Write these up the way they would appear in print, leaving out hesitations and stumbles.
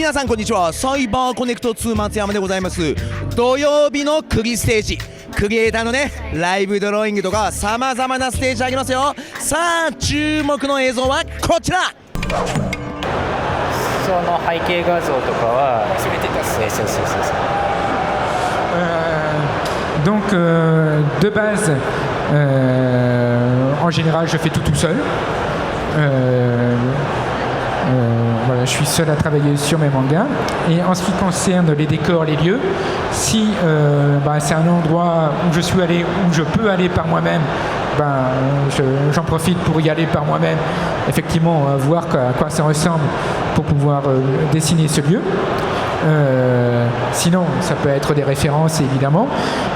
皆さんこんにちは。サイバーコネクト2松山でございます。土曜日のクリステージ、クリエイターのねライブドローイングとかさまざまなステージあげますよ。さあ注目の映像はこちら。その背景画像とかは全て出す。そうそうそうそう。Donc de base, en général, je fais tout seul. Voilà, je suis seul à travailler sur mes mangas. Et en ce qui concerne les décors, les lieux, si c'est un endroit où je suis allé, où je peux aller par moi-même, j'en profite pour y aller par moi-même, effectivement, voir à quoi ça ressemble pour pouvoir dessiner ce lieu. Sinon, ça peut être des références évidemment,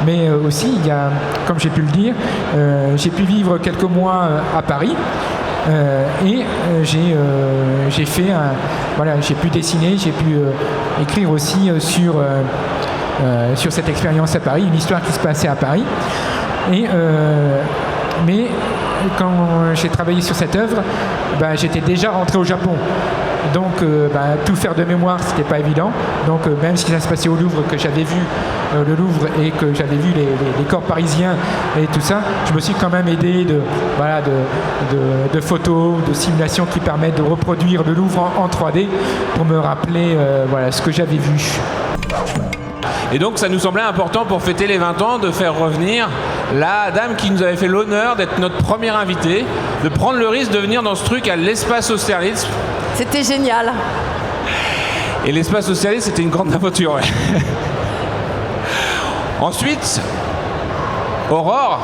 mais aussi, il y a, comme j'ai pu le dire, j'ai pu vivre quelques mois à Paris. J'ai fait j'ai pu dessiner, j'ai pu écrire aussi sur cette expérience à Paris, une histoire qui se passait à Paris. Mais quand j'ai travaillé sur cette œuvre, j'étais déjà rentré au Japon. Donc tout faire de mémoire, c'était pas évident. Donc même si ça se passait au Louvre, que j'avais vu le Louvre et que j'avais vu les corps parisiens et tout ça, je me suis quand même aidé de photos, de simulations qui permettent de reproduire le Louvre en 3D pour me rappeler ce que j'avais vu. Et donc ça nous semblait important pour fêter les 20 ans de faire revenir la dame qui nous avait fait l'honneur d'être notre première invitée, de prendre le risque de venir dans ce truc à l'espace Austerlitz. C'était génial. Et l'espace Austerlitz, c'était une grande aventure. Ouais. Ensuite, Aurore,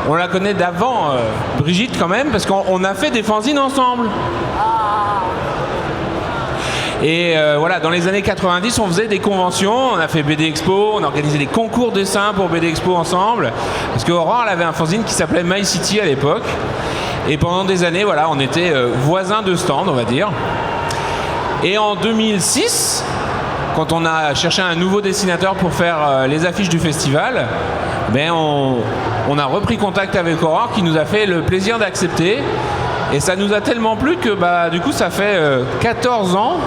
on la connaît d'avant, Brigitte quand même, parce qu'on a fait des fanzines ensemble. Et dans les années 90, on faisait des conventions, on a fait BD Expo, on a organisé des concours de dessins pour BD Expo ensemble, parce qu'Aurore, elle avait un fanzine qui s'appelait My City à l'époque. Et pendant des années, on était voisins de stand, on va dire. Et en 2006, quand on a cherché un nouveau dessinateur pour faire les affiches du festival, on a repris contact avec Aurore qui nous a fait le plaisir d'accepter. Et ça nous a tellement plu que du coup ça fait 14 ans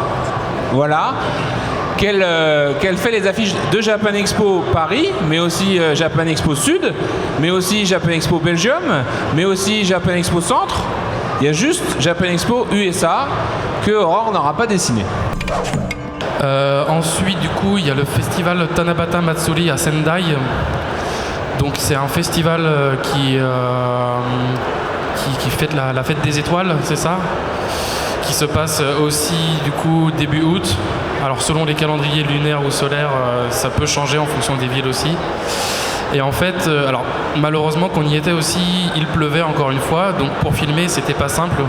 qu'elle fait les affiches de Japan Expo Paris, mais aussi Japan Expo Sud, mais aussi Japan Expo Belgium, mais aussi Japan Expo Centre. Il y a juste Japan Expo USA que Aurore n'aura pas dessiné. Ensuite, du coup, il y a le festival Tanabata Matsuri à Sendai. Donc c'est un festival qui fête la fête des étoiles, c'est ça, qui se passe aussi du coup début août. Alors selon les calendriers lunaires ou solaires, ça peut changer en fonction des villes aussi. Et en fait, malheureusement qu'on y était aussi, il pleuvait encore une fois, donc pour filmer c'était pas simple.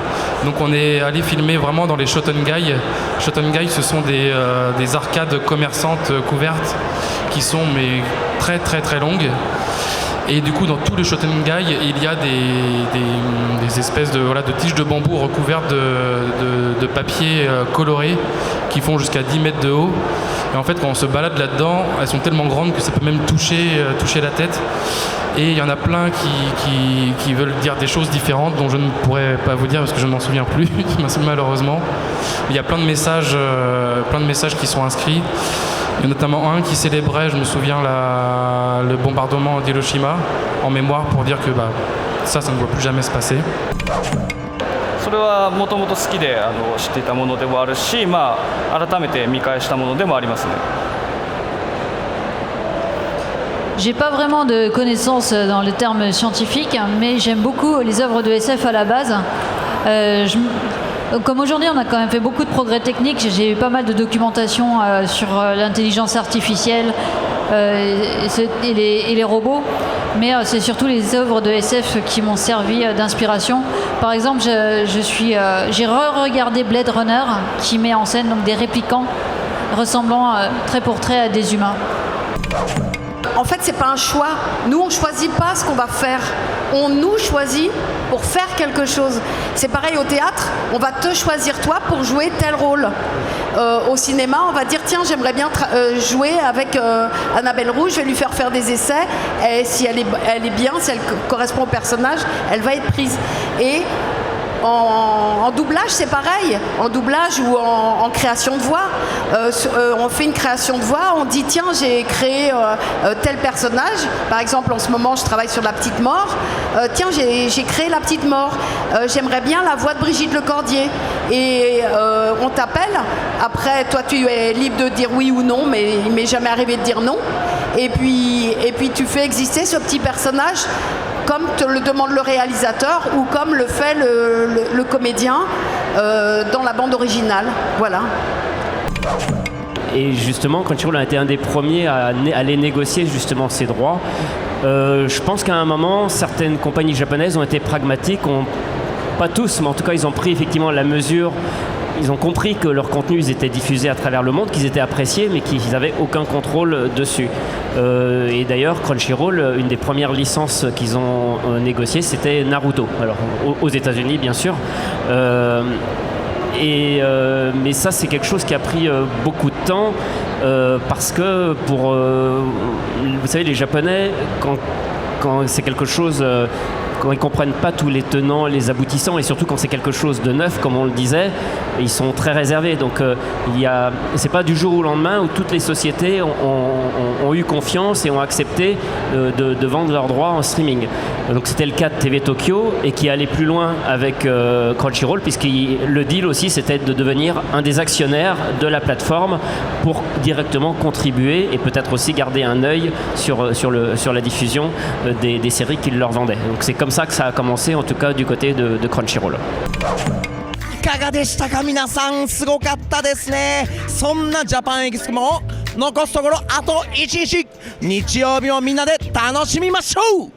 Donc on est allé filmer vraiment dans les Shotengai. Shotengai, ce sont des arcades commerçantes couvertes qui sont très très très longues. Et du coup, dans tous les Shotengai, il y a des espèces de tiges de bambou recouvertes de papier coloré qui font jusqu'à 10 mètres de haut. Et en fait, quand on se balade là-dedans, elles sont tellement grandes que ça peut même toucher la tête. Et il y en a plein qui veulent dire des choses différentes dont je ne pourrais pas vous dire parce que je ne m'en souviens plus, malheureusement. Il y a plein de messages qui sont inscrits. Il y a notamment un qui célébrait, je me souviens, le bombardement d'Hiroshima en mémoire pour dire que ça ne doit plus jamais se passer. それはもともと好きで知っていたものでもあるし、改めて見返したものでもありますね。J'ai pas vraiment de connaissances dans les termes scientifiques, mais j'aime beaucoup les œuvres de SF à la base. Comme aujourd'hui, on a quand même fait beaucoup de progrès techniques. J'ai eu pas mal de documentation sur l'intelligence artificielle et les robots. Mais c'est surtout les œuvres de SF qui m'ont servi d'inspiration. Par exemple, j'ai re-regardé Blade Runner, qui met en scène donc des réplicants ressemblant trait pour trait à des humains. En fait, c'est pas un choix. Nous, on choisit pas ce qu'on va faire. On nous choisit pour faire quelque chose. C'est pareil au théâtre. On va te choisir toi pour jouer tel rôle. Au cinéma, on va dire tiens, j'aimerais bien jouer avec Annabelle Rouge. Je vais lui faire des essais. Et si elle est bien, si elle correspond au personnage, elle va être prise. Et En doublage, c'est pareil. En doublage ou en création de voix, on fait une création de voix, on dit tiens, j'ai créé tel personnage. Par exemple, en ce moment, je travaille sur La Petite Mort. Tiens, j'ai créé La Petite Mort. J'aimerais bien la voix de Brigitte Lecordier. Et on t'appelle. Après, toi, tu es libre de dire oui ou non, mais il m'est jamais arrivé de dire non. Et puis tu fais exister ce petit personnage comme te le demande le réalisateur ou comme le fait le comédien dans la bande originale. Voilà. Et justement, Crunchyroll a été un des premiers à aller négocier justement ces droits. Je pense qu'à un moment, certaines compagnies japonaises ont été pragmatiques, pas tous, mais en tout cas, ils ont pris effectivement la mesure. Ils ont compris que leurs contenus étaient diffusés à travers le monde, qu'ils étaient appréciés, mais qu'ils n'avaient aucun contrôle dessus. Et d'ailleurs, Crunchyroll, une des premières licences qu'ils ont négociées, c'était Naruto. Alors, aux États-Unis, bien sûr. Mais ça, c'est quelque chose qui a pris beaucoup de temps parce que vous savez, les Japonais, quand c'est quelque chose... quand ils ne comprennent pas tous les tenants, les aboutissants, et surtout quand c'est quelque chose de neuf, comme on le disait, ils sont très réservés. Donc c'est pas du jour au lendemain où toutes les sociétés ont eu confiance et ont accepté de vendre leurs droits en streaming. Donc c'était le cas de TV Tokyo et qui allait plus loin avec Crunchyroll, puisque le deal aussi c'était de devenir un des actionnaires de la plateforme pour directement contribuer et peut-être aussi garder un œil sur la diffusion des séries qu'ils leur vendaient. Donc c'est comme ça que ça a commencé, en tout cas du côté de Crunchyroll. いかがでしたか皆さん、すごかったですね。そんなジャパンエキスポも残すところあと1日、日曜日をみんなで楽しみましょう。